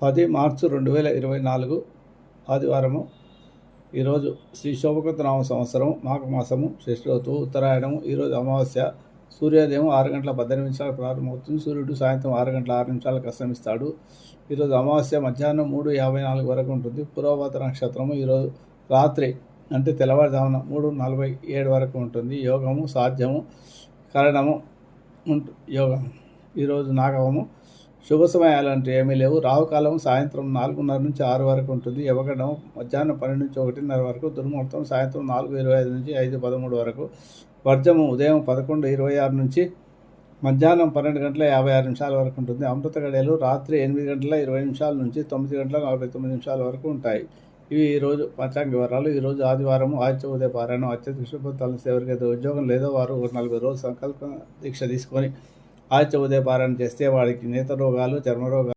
10 మార్చి 2024 ఆదివారము. ఈరోజు శ్రీ శోభకృత నామ సంవత్సరం మాఘమాసము ఋతువు ఉత్తరాయణము. ఈరోజు అమావాస్య. సూర్యోదయం 6 గంటల 18 నిమిషాలకు ప్రారంభమవుతుంది. సూర్యుడు సాయంత్రం 6 గంటల 6 నిమిషాలకు అస్తమిస్తాడు. ఈరోజు అమావాస్య మధ్యాహ్నం 3:54 వరకు ఉంటుంది. పురోభాత నక్షత్రము ఈరోజు రాత్రి అంటే తెల్లవారుజామున 3:47 వరకు ఉంటుంది. యోగము సాధ్యము కరణము యోగం. ఈరోజు నాగవము. శుభ సమయాలు అంటే ఏమీ లేవు. రాహుకాలం సాయంత్రం 4:30 నుంచి 6 వరకు ఉంటుంది. యమగండం మధ్యాహ్నం 12 నుంచి 1:30 వరకు. దుర్ముహూర్తం సాయంత్రం 4:25 నుంచి 5:13 వరకు. వర్జము ఉదయం 11:26 నుంచి మధ్యాహ్నం 12:56 వరకు ఉంటుంది. అమృత గడియలు రాత్రి 8:20 నుంచి 9:49 వరకు ఉంటాయి. ఇవి ఈరోజు పంచాంగ వివరాలు. ఈరోజు ఆదివారం. ఆదిత్య ఉదయ పారాయణం. అత్యంత శుభఫలితాలను ఎవరికైతే ఉద్యోగం లేదో వారు 40 రోజులు సంకల్ప దీక్ష తీసుకొని ఆదిత్య ఉదయ పారాయణ చేస్తే వాడికి నేత రోగాలు, చర్మ రోగాలు